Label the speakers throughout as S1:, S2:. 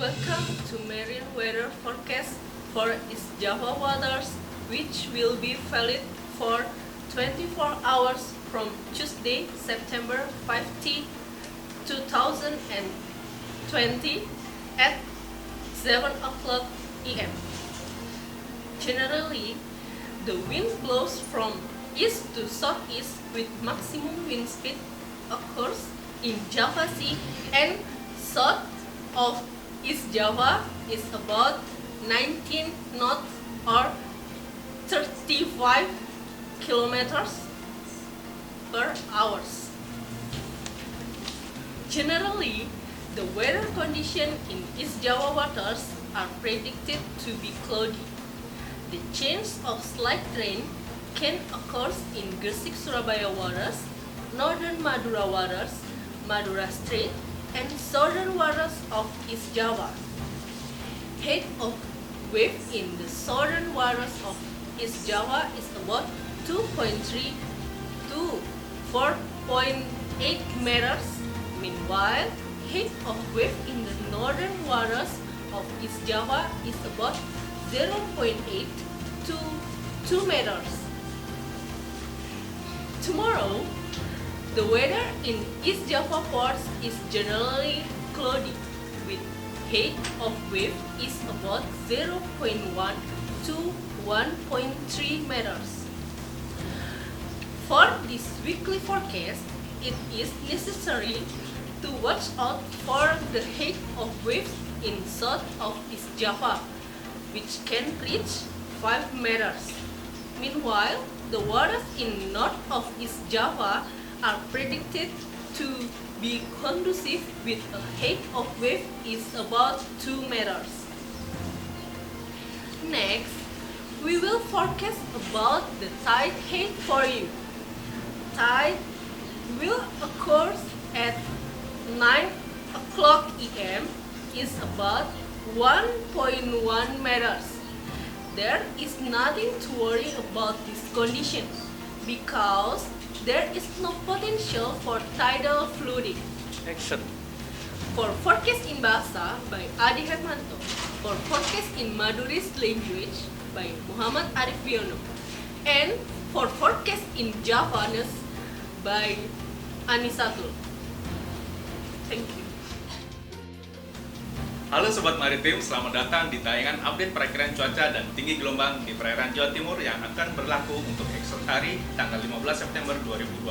S1: Welcome to marine weather forecast for East Java waters, which will be valid for 24 hours from Tuesday, September 15, 2020 at 7 o'clock AM. Generally, the wind blows from east to southeast with maximum wind speed occurs in Java Sea and south of East Java is about 19 knots or 35 kilometers per hour. Generally, the weather conditions in East Java waters are predicted to be cloudy. The chance of slight rain can occur in Gresik Surabaya waters, northern Madura waters, Madura Strait, and southern waters of East Java. Height of wave in the southern waters of East Java is about 2.3 to 4.8 meters. Meanwhile, height of wave in the northern waters of East Java is about 0.8 to 2 meters. Tomorrow, the weather in East Java ports is generally cloudy, with height of wave is about 0.1 to 1.3 meters. For this weekly forecast, it is necessary to watch out for the height of waves in south of East Java, which can reach 5 meters. Meanwhile, the waters in north of East Java are predicted to be conducive with a height of wave is about 2 meters. Next, we will forecast about the tide height for you. Tide will occur at 9 o'clock AM is about 1.1 meters. There is nothing to worry about this condition because there is no potential for tidal flooding.
S2: Action.
S1: For forecast in Bahasa by Adi Hermanto. For forecast in Madurese language by Muhammad Arif Biono. And for forecast in Javanese by Anisatul. Thank you.
S2: Halo Sobat Maritim, selamat datang di tayangan update perakiraan cuaca dan tinggi gelombang di perairan Jawa Timur yang akan berlaku untuk esok hari tanggal 15 September 2020.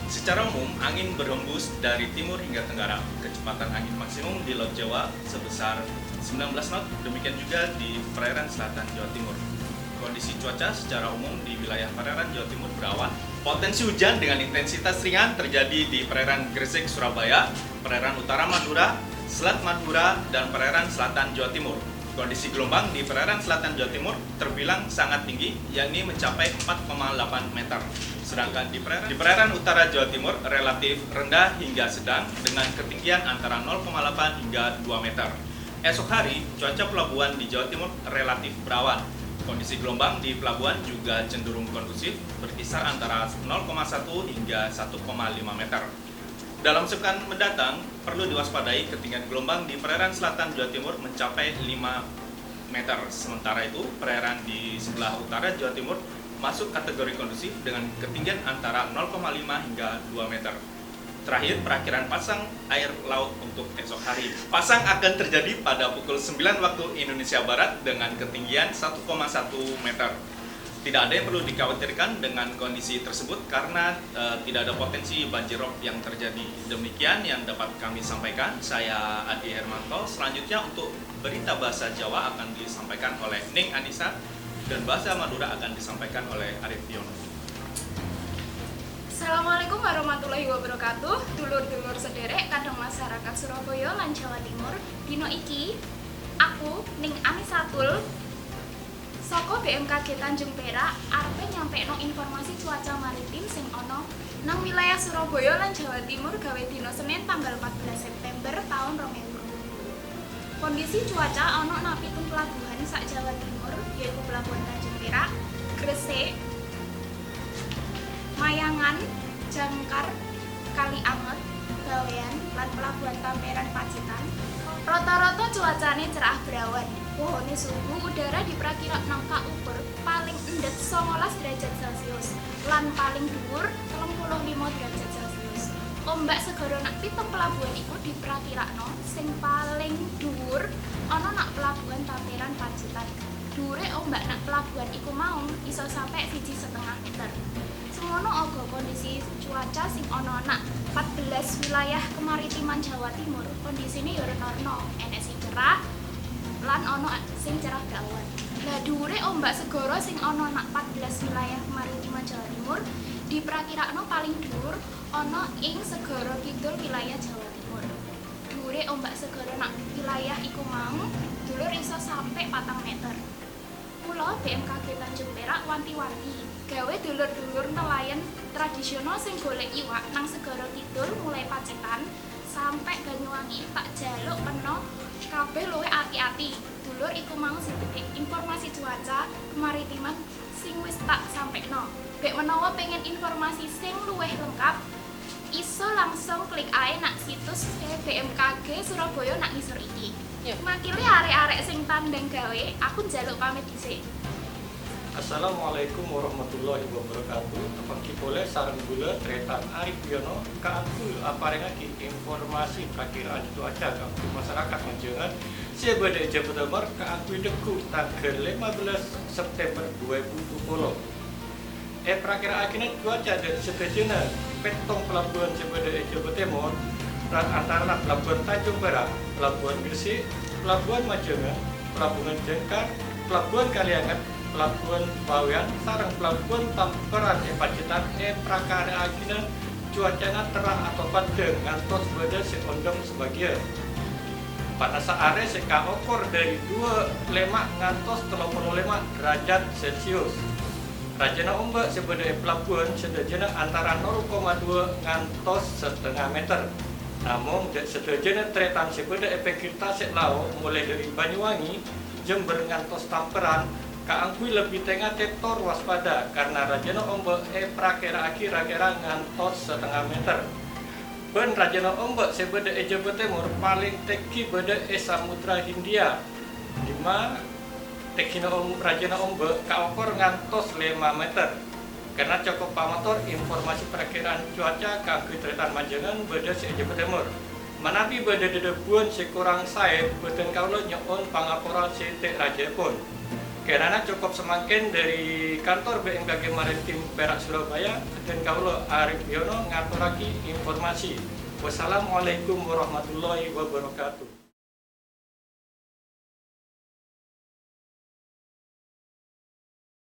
S2: Secara umum, angin berhembus dari timur hingga tenggara. Kecepatan angin maksimum di Laut Jawa sebesar 19 knot, demikian juga di perairan selatan Jawa Timur. Kondisi cuaca secara umum di wilayah perairan Jawa Timur berawan. Potensi hujan dengan intensitas ringan terjadi di perairan Gresik, Surabaya, perairan utara Madura, Selat Madura, dan perairan selatan Jawa Timur. Kondisi gelombang di perairan selatan Jawa Timur terbilang sangat tinggi, yakni mencapai 4,8 meter. Sedangkan di perairan utara Jawa Timur relatif rendah hingga sedang dengan ketinggian antara 0,8 hingga 2 meter. Esok hari, cuaca pelabuhan di Jawa Timur relatif berawan. Kondisi gelombang di pelabuhan juga cenderung kondusif, berkisar antara 0,1 hingga 1,5 meter. Dalam sepekan mendatang, perlu diwaspadai ketinggian gelombang di perairan selatan Jawa Timur mencapai 5 meter. Sementara itu, perairan di sebelah utara Jawa Timur masuk kategori kondusif dengan ketinggian antara 0,5 hingga 2 meter. Terakhir, perakiran pasang air laut untuk esok hari. Pasang akan terjadi pada pukul 9 waktu Indonesia Barat dengan ketinggian 1,1 meter. Tidak ada yang perlu dikhawatirkan dengan kondisi tersebut karena tidak ada potensi banjirop yang terjadi. Demikian yang dapat kami sampaikan. Saya Adi Hermanto. Selanjutnya untuk berita bahasa Jawa akan disampaikan oleh Ning Anissa dan bahasa Madura akan disampaikan oleh Arif Biono.
S3: Assalamualaikum warahmatullahi wabarakatuh. Dulur-dulur sederek kadang masyarakat Surabaya lan Jawa Timur. Dino iki aku Ning Anisatul saka BMKG Tanjung Perak arepe nyampekno informasi cuaca maritim sing ana nang wilayah Surabaya lan Jawa Timur gawe dina Senin tanggal 14 September tahun 2020. Kondisi cuaca ana nang 7 pelabuhan sak Jawa Timur yaitu Pelabuhan Tanjung Perak, Gresik, Mayangan, Jangkar, Kali Anget, Bawean, lan Pelabuhan Tamperan Pacitan. Rata-rata cuacane cerah berawan. Wahane suhu udara diperkirakan kaukur paling endhet 19 derajat Celcius lan paling dhuwur 35 derajat Celcius. Ombak segara nak pitung pelabuhan iku diperkirakan sing paling dhuwur ana nak pelabuhan Tamperan Pacitan. Dhuwure ombak nak pelabuhan iku mau iso sampai 1,5 meter. Semono uga kondisi cuaca sing ana nak 14 wilayah kemaritiman Jawa Timur. Kondisine ya renorno, enek sing cerah lan ana sing cerah berawan. Lah dhuwure ombak segara sing ana nak 14 wilayah kemaritiman Jawa Timur diperkirakan paling dhuwur ana ing segara kidul wilayah Jawa Timur. Dhuwure ombak segara nak wilayah iku mau dulur iso sampai 4 meter. Kula BMKG Tanjung Perak wanti-wanti gawe dulur-dulur nelayan tradisional sing golek iwak nang segara kidul mulai Pacitan sampai Banyuwangi tak jaluk peno kabeh luwih ati-ati. Dulur iku mau sithik informasi cuaca kemaritiman sing wis tak sampekno. Bek menawa pengen informasi sing luwih lengkap iso langsung klik ae nak situs BMKG Surabaya nak ngisor iki. Makile arek-arek sing tandeng gawe, aku njaluk pamit dhisik.
S4: Assalamualaikum warahmatullahi wabarakatuh. Pagi boleh sareng gula tretan Arif Yono kaangkul aparengake informasi perakiraan cuaca kanggo masyarakat menjengan sia badai Jawa Timur kaangkul deku tanggal 15 September 2020. Perakiraane cuaca dari sedajana petong pelabuhan badai Jawa Timur antara pelabuhan Tanjung Perak, pelabuhan Gresik, pelabuhan Majengan, pelabuhan Jengkar, pelabuhan Kaliangat, pelabuhan Bawean, sareng pelabuhan Tamperan Pacitan prakaryakeun cuacana terang atau padang ngantos badai sekondom sebagian. Panas are seka ukur dari 25 ngantos 35 derajat Celcius. Rajana ombak sebadai pelabuhan sedajana antara 0,2 ngantos setengah meter. Namun sedajana tretan sebadai efektivitas laut mulai dari Banyuwangi, Jember ngantos Tamperan kaangkui lebih tengah tektor waspada karena rajana ombak prakiraake kira-kira ngantos setengah meter. Ben rajana ombak sebadai Jawa Timur paling teki badai Samudra Hindia. 5 tekina rajana ombak kaukur ngantos 5 meter. Karena cukup pamator informasi perakiraan cuaca kanggo tretan Majengan badai Jawa Timur. Manapi badai dedebuan sekurang sae boten kawula nyuwun pangapuran sithik rajapun. Karena cukup semakin dari kantor BMKG Maritim Perak Surabaya dan kawula Arif Yono ngaturake informasi. Wassalamualaikum warahmatullahi wabarakatuh.